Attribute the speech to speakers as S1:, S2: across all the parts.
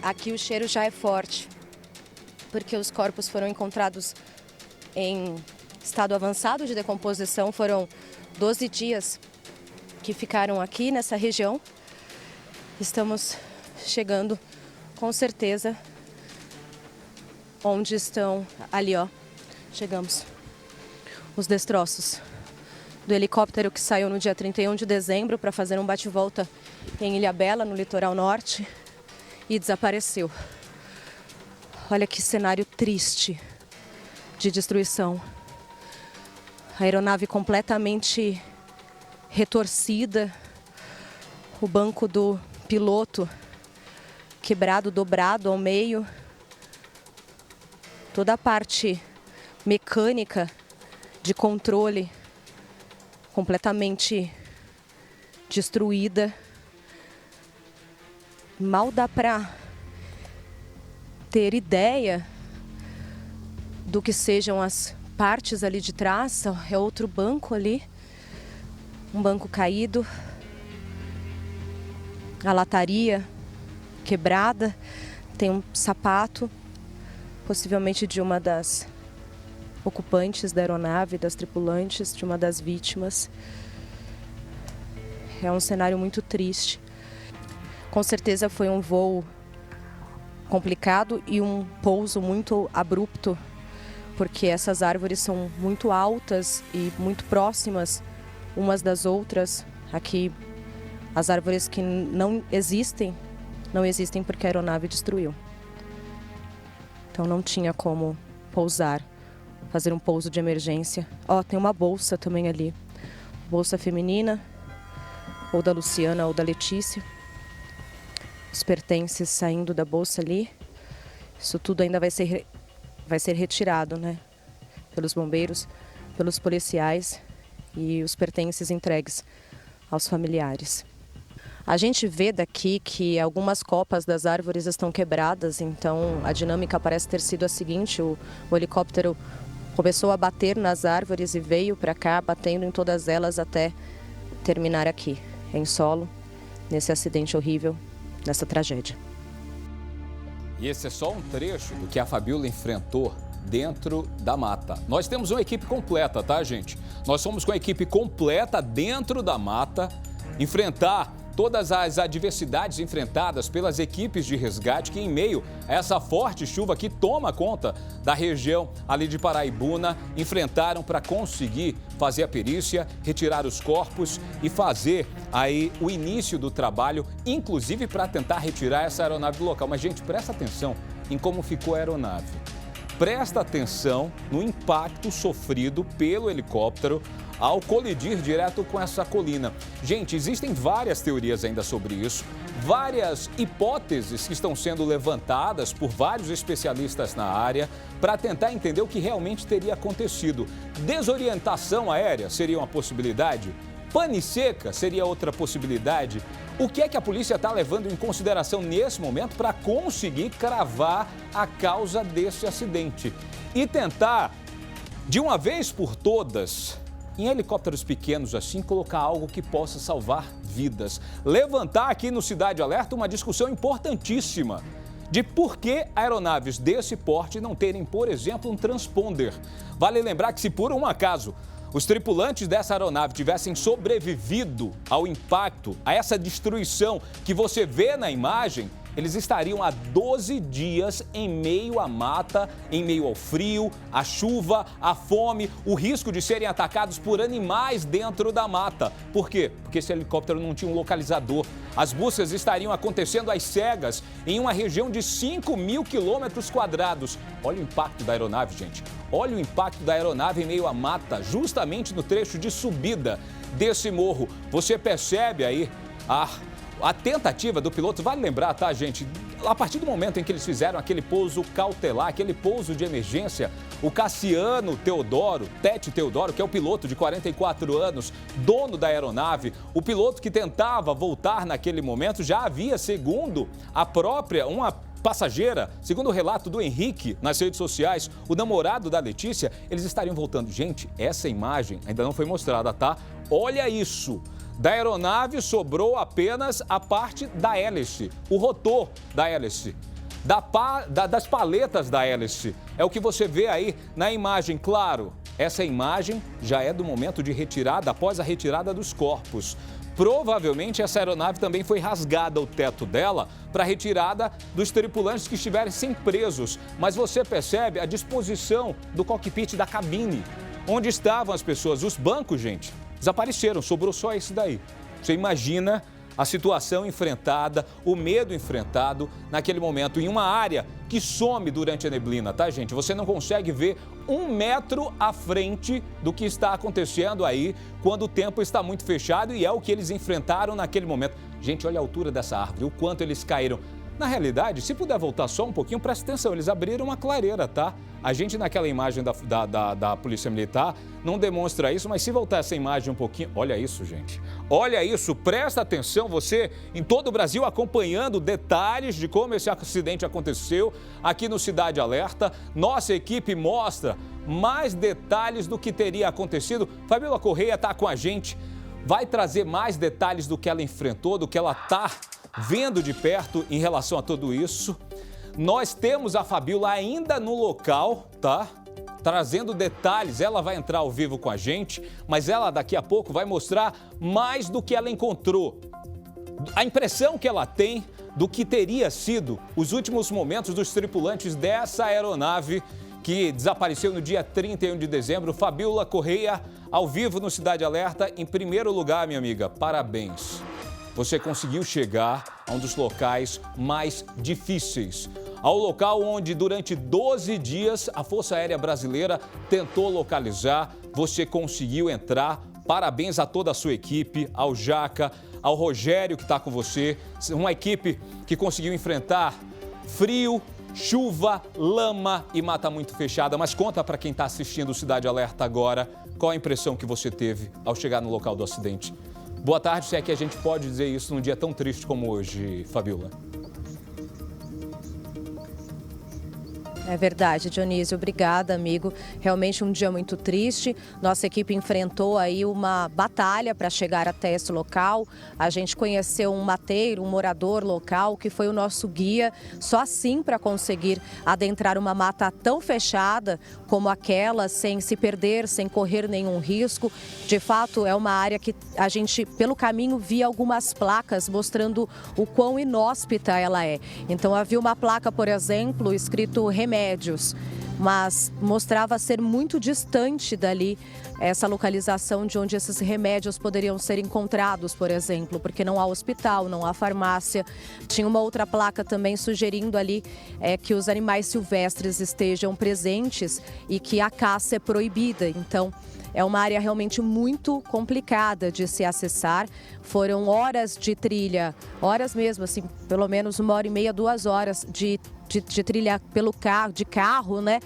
S1: aqui o cheiro já é forte, porque os corpos foram encontrados em estado avançado de decomposição. Foram 12 dias que ficaram aqui nessa região. Estamos chegando com certeza onde estão, ali ó, chegamos, os destroços do helicóptero que saiu no dia 31 de dezembro para fazer um bate-volta em Ilhabela, no litoral norte, e desapareceu. Olha que cenário triste de destruição. A aeronave completamente retorcida, o banco do piloto quebrado, dobrado ao meio, toda a parte mecânica de controle completamente destruída. Mal dá para ter ideia do que sejam as partes ali de trás. É outro banco ali, um banco caído, a lataria quebrada, tem um sapato, possivelmente de uma das ocupantes da aeronave, das tripulantes, de uma das vítimas. É um cenário muito triste. Com certeza foi um voo complicado e um pouso muito abrupto, porque essas árvores são muito altas e muito próximas umas das outras. Aqui, as árvores que não existem porque a aeronave destruiu. Então não tinha como pousar, fazer um pouso de emergência. Ó, tem uma bolsa também ali, bolsa feminina, ou da Luciana ou da Letícia. Os pertences saindo da bolsa ali. Isso tudo ainda vai ser retirado, né? Pelos bombeiros, pelos policiais, e os pertences entregues aos familiares. A gente vê daqui que algumas copas das árvores estão quebradas, então a dinâmica parece ter sido a seguinte: o helicóptero começou a bater nas árvores e veio para cá, batendo em todas elas até terminar aqui, em solo, nesse acidente horrível, nessa tragédia.
S2: E esse é só um trecho do que a Fabíola enfrentou dentro da mata. Nós temos uma equipe completa, tá, gente? Nós somos com a equipe completa dentro da mata, enfrentar todas as adversidades enfrentadas pelas equipes de resgate que, em meio a essa forte chuva que toma conta da região ali de Paraibuna, enfrentaram para conseguir fazer a perícia, retirar os corpos e fazer aí o início do trabalho, inclusive para tentar retirar essa aeronave do local. Mas, gente, presta atenção em como ficou a aeronave. Presta atenção no impacto sofrido pelo helicóptero ao colidir direto com essa colina. Gente, existem várias teorias ainda sobre isso, várias hipóteses que estão sendo levantadas por vários especialistas na área para tentar entender o que realmente teria acontecido. Desorientação aérea seria uma possibilidade? Pane seca seria outra possibilidade? O que é que a polícia está levando em consideração nesse momento para conseguir cravar a causa desse acidente? E tentar, de uma vez por todas, em helicópteros pequenos assim, colocar algo que possa salvar vidas. Levantar aqui no Cidade Alerta uma discussão importantíssima de por que aeronaves desse porte não terem, por exemplo, um transponder. Vale lembrar que, se por um acaso os tripulantes dessa aeronave tivessem sobrevivido ao impacto, a essa destruição que você vê na imagem, eles estariam há 12 dias em meio à mata, em meio ao frio, à chuva, à fome, o risco de serem atacados por animais dentro da mata. Por quê? Porque esse helicóptero não tinha um localizador. As buscas estariam acontecendo às cegas em uma região de 5.000 quilômetros quadrados. Olha o impacto da aeronave, gente. Olha o impacto da aeronave em meio à mata, justamente no trecho de subida desse morro. Você percebe aí a tentativa do piloto. Vale lembrar, tá, gente? A partir do momento em que eles fizeram aquele pouso cautelar, aquele pouso de emergência, o Cassiano Teodoro, Tete Teodoro, que é o piloto de 44 anos, dono da aeronave, o piloto que tentava voltar naquele momento, já havia, segundo a própria, uma passageira, segundo o relato do Henrique nas redes sociais, o namorado da Letícia, eles estariam voltando. Gente, essa imagem ainda não foi mostrada, tá? Olha isso! Da aeronave sobrou apenas a parte da hélice, o rotor da hélice. das paletas da hélice. É o que você vê aí na imagem, claro. Essa imagem já é do momento de retirada, após a retirada dos corpos. Provavelmente essa aeronave também foi rasgada, o teto dela, para retirada dos tripulantes que estivessem presos. Mas você percebe a disposição do cockpit da cabine. Onde estavam as pessoas? Os bancos, gente, desapareceram, sobrou só esse daí. Você imagina a situação enfrentada, o medo enfrentado naquele momento, em uma área que some durante a neblina, tá, gente? Você não consegue ver 1 metro à frente do que está acontecendo aí quando o tempo está muito fechado, e é o que eles enfrentaram naquele momento. Gente, olha a altura dessa árvore, o quanto eles caíram. Na realidade, se puder voltar só um pouquinho, presta atenção, eles abriram uma clareira, tá? A gente naquela imagem da Polícia Militar não demonstra isso, mas se voltar essa imagem um pouquinho, olha isso, gente. Olha isso, presta atenção, você em todo o Brasil acompanhando detalhes de como esse acidente aconteceu aqui no Cidade Alerta. Nossa equipe mostra mais detalhes do que teria acontecido. Fabíola Correia está com a gente, vai trazer mais detalhes do que ela enfrentou, do que ela está vendo de perto em relação a tudo isso. Nós temos a Fabíola ainda no local, tá? Trazendo detalhes, ela vai entrar ao vivo com a gente, mas ela daqui a pouco vai mostrar mais do que ela encontrou. A impressão que ela tem do que teria sido os últimos momentos dos tripulantes dessa aeronave que desapareceu no dia 31 de dezembro. Fabíola Correia, ao vivo no Cidade Alerta. Em primeiro lugar, minha amiga, parabéns. Você conseguiu chegar a um dos locais mais difíceis, ao local onde durante 12 dias a Força Aérea Brasileira tentou localizar. Você conseguiu entrar. Parabéns a toda a sua equipe, ao Jaca, ao Rogério que está com você. Uma equipe que conseguiu enfrentar frio, chuva, lama e mata muito fechada. Mas conta para quem está assistindo o Cidade Alerta agora, qual a impressão que você teve ao chegar no local do acidente. Boa tarde, se é que a gente pode dizer isso num dia tão triste como hoje, Fabíola.
S1: É verdade, Dionísio. Obrigada, amigo. Realmente um dia muito triste. Nossa equipe enfrentou aí uma batalha para chegar até esse local. A gente conheceu um mateiro, um morador local, que foi o nosso guia. Só assim para conseguir adentrar uma mata tão fechada como aquela, sem se perder, sem correr nenhum risco. De fato, é uma área que a gente, pelo caminho, via algumas placas mostrando o quão inóspita ela é. Então, havia uma placa, por exemplo, escrito remédios, mas mostrava ser muito distante dali essa localização de onde esses remédios poderiam ser encontrados, por exemplo, porque não há hospital, não há farmácia. Tinha uma outra placa também sugerindo ali que os animais silvestres estejam presentes e que a caça é proibida. Então, é uma área realmente muito complicada de se acessar. Foram horas de trilha, horas mesmo, assim, pelo menos 1h30, 2 horas de trilha de carro, né?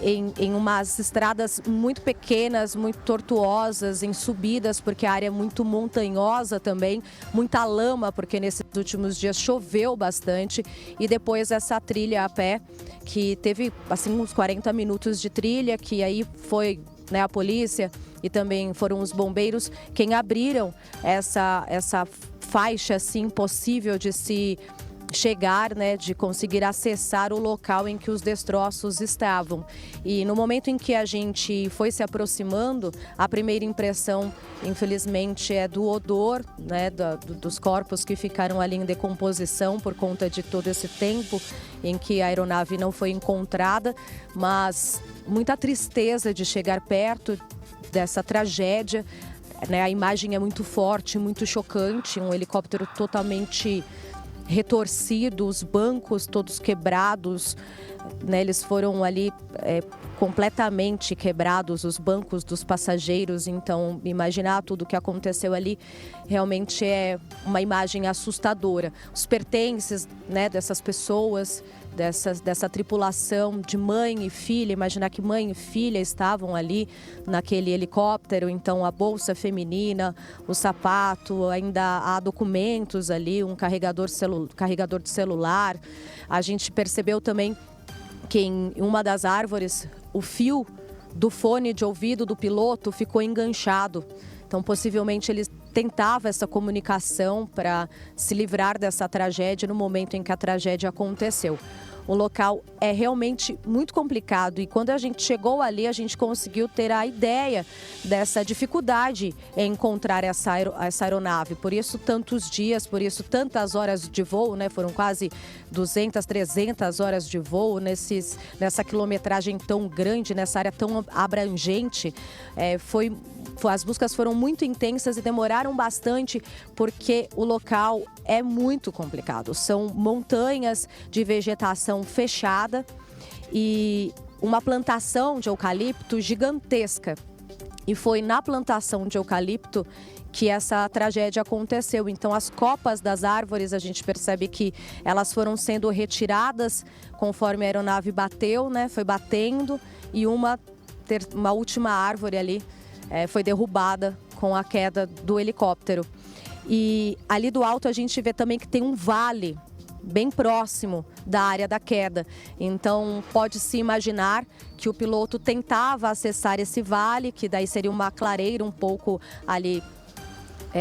S1: Em umas estradas muito pequenas, muito tortuosas, em subidas, porque a área é muito montanhosa também, muita lama, porque nesses últimos dias choveu bastante, e depois essa trilha a pé, que teve assim uns 40 minutos de trilha, que aí foi, né, a polícia e também foram os bombeiros quem abriram essa faixa assim possível de se chegar, né, de conseguir acessar o local em que os destroços estavam. E no momento em que a gente foi se aproximando, a primeira impressão, infelizmente, é do odor, né, dos corpos que ficaram ali em decomposição por conta de todo esse tempo em que a aeronave não foi encontrada, mas muita tristeza de chegar perto dessa tragédia, né? A imagem é muito forte, muito chocante, um helicóptero totalmente retorcido, os bancos todos quebrados, né? Eles foram ali completamente quebrados, os bancos dos passageiros. Então, imaginar tudo o que aconteceu ali realmente é uma imagem assustadora. Os pertences, né, dessas pessoas, dessa tripulação de mãe e filha, imaginar que mãe e filha estavam ali naquele helicóptero. Então, a bolsa feminina, o sapato, ainda há documentos ali, um carregador de celular. A gente percebeu também que em uma das árvores o fio do fone de ouvido do piloto ficou enganchado. Então, possivelmente, ele tentava essa comunicação para se livrar dessa tragédia no momento em que a tragédia aconteceu. O local é realmente muito complicado e quando a gente chegou ali, a gente conseguiu ter a ideia dessa dificuldade em encontrar essa aeronave. Por isso, tantos dias, por isso, tantas horas de voo, né? Foram quase 200, 300 horas de voo nessa quilometragem tão grande, nessa área tão abrangente. As buscas foram muito intensas e demoraram bastante porque o local é muito complicado. São montanhas de vegetação fechada e uma plantação de eucalipto gigantesca. E foi na plantação de eucalipto que essa tragédia aconteceu. Então, as copas das árvores, a gente percebe que elas foram sendo retiradas conforme a aeronave bateu, né? Foi batendo e uma última árvore ali foi derrubada com a queda do helicóptero. E ali do alto a gente vê também que tem um vale bem próximo da área da queda. Então pode-se imaginar que o piloto tentava acessar esse vale, que daí seria uma clareira um pouco ali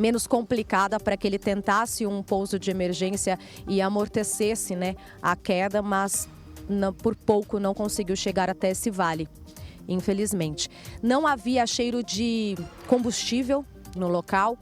S1: menos complicada para que ele tentasse um pouso de emergência e amortecesse, né, a queda, mas por pouco não conseguiu chegar até esse vale. Infelizmente. Não havia cheiro de combustível no local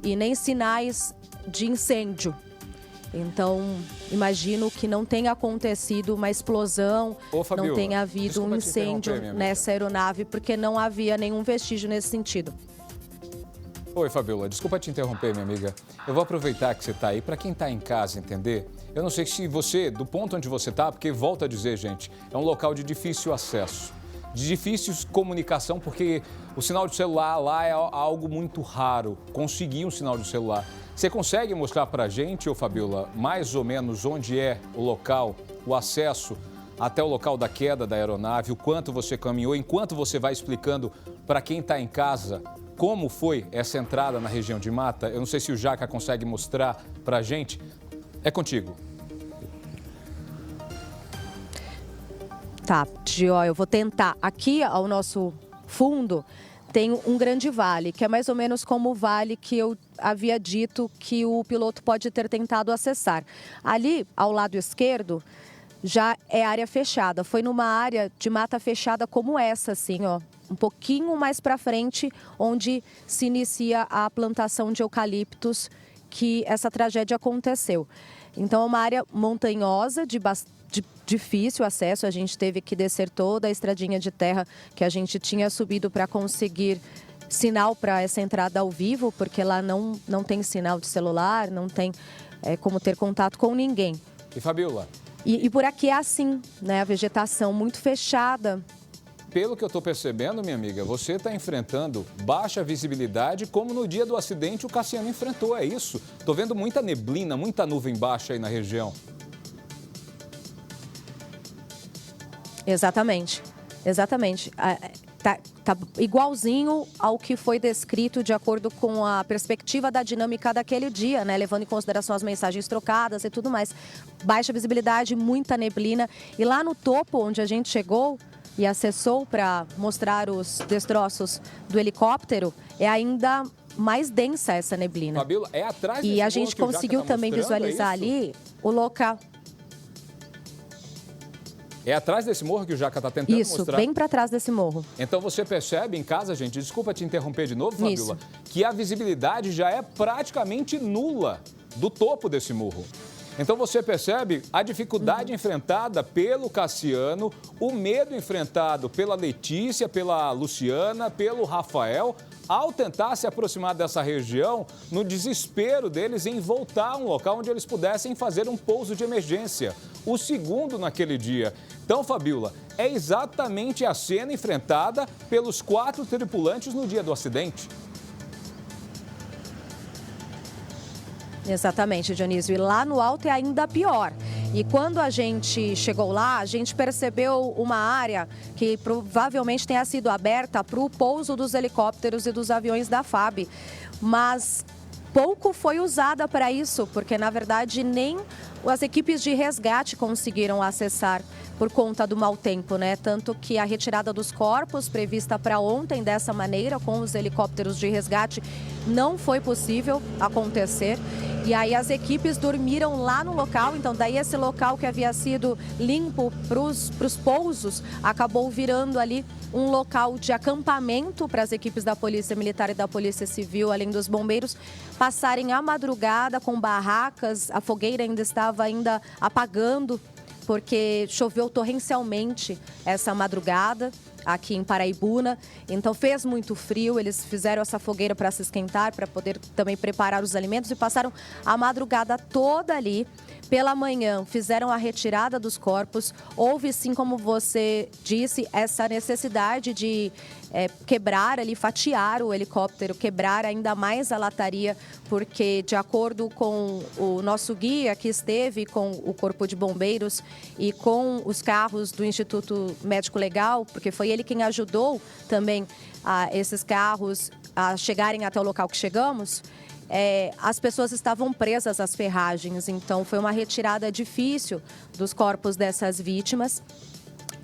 S1: e nem sinais de incêndio. Então, imagino que não tenha acontecido uma explosão, não tenha havido um incêndio nessa aeronave, porque não havia nenhum vestígio nesse sentido.
S2: Oi, Fabiola, desculpa te interromper, minha amiga. Eu vou aproveitar que você está aí, para quem está em casa entender. Eu não sei se você, do ponto onde você está, porque volto a dizer, gente, é um local de difícil acesso. De difícil comunicação, porque o sinal de celular lá é algo muito raro, conseguir um sinal de celular. Você consegue mostrar para a gente, ô Fabiola, mais ou menos onde é o local, o acesso até o local da queda da aeronave, o quanto você caminhou, enquanto você vai explicando para quem está em casa como foi essa entrada na região de mata? Eu não sei se o Jaca consegue mostrar para a gente. É contigo.
S1: Tá, eu vou tentar. Aqui ao nosso fundo tem um grande vale, que é mais ou menos como o vale que eu havia dito que o piloto pode ter tentado acessar. Ali, ao lado esquerdo, já é área fechada. Foi numa área de mata fechada como essa, assim, ó. Um pouquinho mais para frente, onde se inicia a plantação de eucaliptos que essa tragédia aconteceu. Então, é uma área montanhosa de difícil acesso, a gente teve que descer toda a estradinha de terra que a gente tinha subido para conseguir sinal para essa entrada ao vivo, porque lá não tem sinal de celular, não tem como ter contato com ninguém.
S2: E Fabiola?
S1: E por aqui é assim, né? A vegetação muito fechada.
S2: Pelo que eu estou percebendo, minha amiga, você está enfrentando baixa visibilidade, como no dia do acidente o Cassiano enfrentou, é isso? Estou vendo muita neblina, muita nuvem baixa aí na região.
S1: Exatamente. Tá igualzinho ao que foi descrito de acordo com a perspectiva da dinâmica daquele dia, né? Levando em consideração as mensagens trocadas e tudo mais. Baixa visibilidade, muita neblina. E lá no topo, onde a gente chegou e acessou para mostrar os destroços do helicóptero, é ainda mais densa essa neblina.
S2: Fabiola, é atrás desse
S1: E a gente conseguiu também visualizar ali o local.
S2: É atrás desse morro que o Jaca está tentando mostrar?
S1: Isso, bem para trás desse morro.
S2: Então você percebe em casa, gente, desculpa te interromper de novo, Fabiola, que a visibilidade já é praticamente nula do topo desse morro. Então você percebe a dificuldade enfrentada pelo Cassiano, o medo enfrentado pela Letícia, pela Luciana, pelo Rafael, ao tentar se aproximar dessa região, no desespero deles em voltar a um local onde eles pudessem fazer um pouso de emergência. O segundo naquele dia. Então, Fabiola, é exatamente a cena enfrentada pelos 4 tripulantes no dia do acidente.
S1: Exatamente, Dionísio. E lá no alto é ainda pior. E quando a gente chegou lá, a gente percebeu uma área que provavelmente tenha sido aberta para o pouso dos helicópteros e dos aviões da FAB. Mas pouco foi usada para isso, porque na verdade nem as equipes de resgate conseguiram acessar por conta do mau tempo, né? Tanto que a retirada dos corpos prevista para ontem dessa maneira, com os helicópteros de resgate, não foi possível acontecer. E aí as equipes dormiram lá no local, então daí esse local que havia sido limpo para os pousos acabou virando ali um local de acampamento para as equipes da Polícia Militar e da Polícia Civil, além dos bombeiros, passarem a madrugada com barracas. A fogueira ainda estava apagando, porque choveu torrencialmente essa madrugada aqui em Paraibuna. Então fez muito frio, eles fizeram essa fogueira para se esquentar, para poder também preparar os alimentos e passaram a madrugada toda ali. Pela manhã, fizeram a retirada dos corpos. Houve, sim, como você disse, essa necessidade de quebrar ali, fatiar o helicóptero, quebrar ainda mais a lataria, porque, de acordo com o nosso guia que esteve com o Corpo de Bombeiros e com os carros do Instituto Médico Legal, porque foi ele quem ajudou também esses carros a chegarem até o local que chegamos, as pessoas estavam presas às ferragens, então foi uma retirada difícil dos corpos dessas vítimas.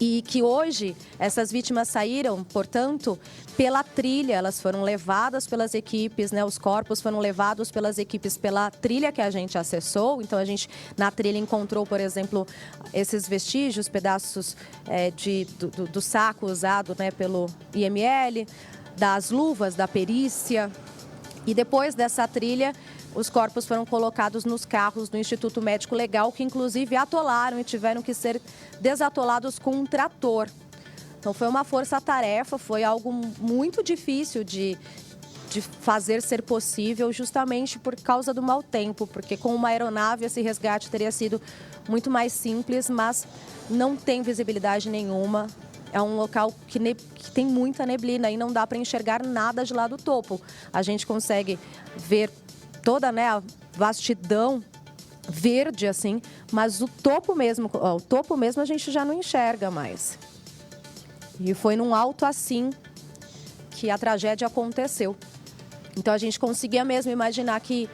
S1: E que hoje essas vítimas saíram, portanto, pela trilha, elas foram levadas pelas equipes, né? Os corpos foram levados pelas equipes pela trilha que a gente acessou. Então a gente na trilha encontrou, por exemplo, esses vestígios, pedaços do saco usado, né, pelo IML, das luvas da perícia. E depois dessa trilha, os corpos foram colocados nos carros do Instituto Médico Legal, que inclusive atolaram e tiveram que ser desatolados com um trator. Então foi uma força-tarefa, foi algo muito difícil de fazer ser possível, justamente por causa do mau tempo, porque com uma aeronave esse resgate teria sido muito mais simples, mas não tem visibilidade nenhuma. É um local que tem muita neblina e não dá para enxergar nada de lá do topo. A gente consegue ver toda, né, a vastidão verde, assim, mas o topo mesmo a gente já não enxerga mais. E foi num alto assim que a tragédia aconteceu. Então a gente conseguia mesmo imaginar que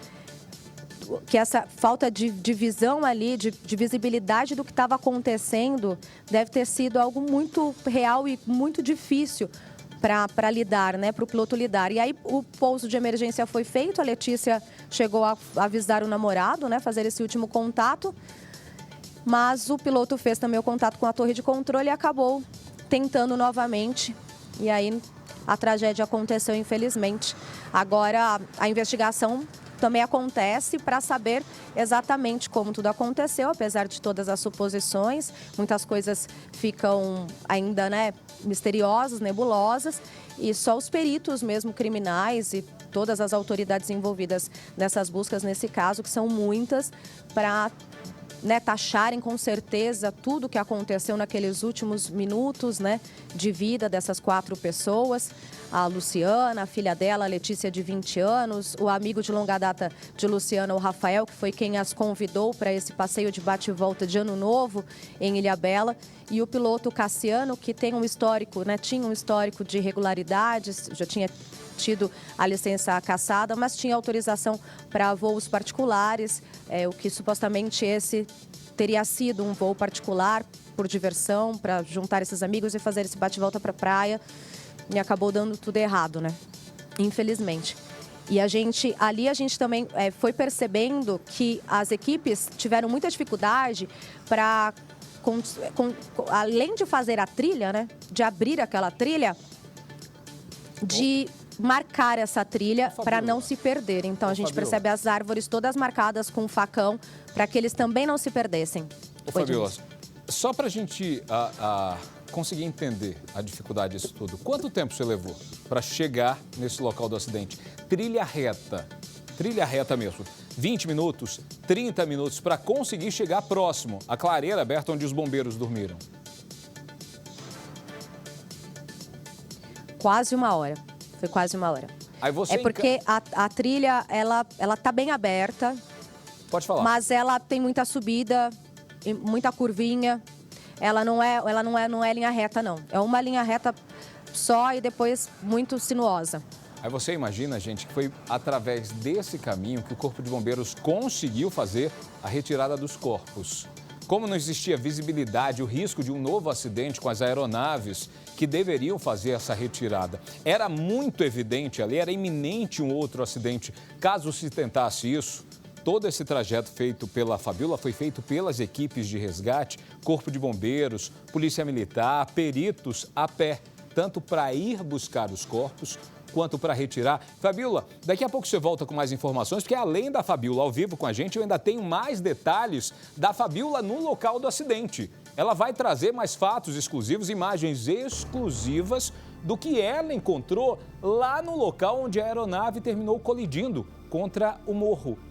S1: essa falta de visão ali, de visibilidade do que estava acontecendo, deve ter sido algo muito real e muito difícil para lidar, né, para o piloto lidar. E aí o pouso de emergência foi feito, a Letícia chegou a avisar o namorado, né, fazer esse último contato, mas o piloto fez também o contato com a torre de controle e acabou tentando novamente. E aí a tragédia aconteceu, infelizmente. Agora a investigação também acontece para saber exatamente como tudo aconteceu, apesar de todas as suposições. Muitas coisas ficam ainda, né, misteriosas, nebulosas, e só os peritos mesmo criminais e todas as autoridades envolvidas nessas buscas, nesse caso, que são muitas, para, né, taxarem com certeza tudo o que aconteceu naqueles últimos minutos, né, de vida dessas 4 pessoas. A Luciana, a filha dela, a Letícia, de 20 anos, o amigo de longa data de Luciana, o Rafael, que foi quem as convidou para esse passeio de bate e volta de Ano Novo em Ilhabela, e o piloto Cassiano, que tem um histórico, né, tinha um histórico de irregularidades, já tinha tido a licença cassada, mas tinha autorização para voos particulares, o que supostamente esse teria sido um voo particular por diversão, para juntar esses amigos e fazer esse bate-volta para a praia, e acabou dando tudo errado, né? Infelizmente. E a gente também foi percebendo que as equipes tiveram muita dificuldade para, além de fazer a trilha, né, de abrir aquela trilha, de marcar essa trilha para não se perder. Então a gente percebe as árvores todas marcadas com facão para que eles também não se perdessem.
S2: Fabiola, só para a gente conseguir entender a dificuldade disso tudo, quanto tempo você levou para chegar nesse local do acidente? Trilha reta mesmo, 20 minutos, 30 minutos para conseguir chegar próximo à clareira aberta onde os bombeiros dormiram?
S1: Quase 1 hora. Foi quase 1 hora.
S2: Aí você
S1: porque a trilha, ela tá bem aberta.
S2: Pode falar.
S1: Mas ela tem muita subida, muita curvinha. Ela não é linha reta, não. É uma linha reta só e depois muito sinuosa.
S2: Aí você imagina, gente, que foi através desse caminho que o Corpo de Bombeiros conseguiu fazer a retirada dos corpos. Como não existia visibilidade, o risco de um novo acidente com as aeronaves que deveriam fazer essa retirada, era muito evidente ali, era iminente um outro acidente. Caso se tentasse isso, todo esse trajeto feito pela Fabiola foi feito pelas equipes de resgate, Corpo de Bombeiros, Polícia Militar, peritos a pé, tanto para ir buscar os corpos quanto para retirar. Fabiola, daqui a pouco você volta com mais informações, porque além da Fabiola ao vivo com a gente, eu ainda tenho mais detalhes da Fabiola no local do acidente. Ela vai trazer mais fatos exclusivos, imagens exclusivas do que ela encontrou lá no local onde a aeronave terminou colidindo contra o morro.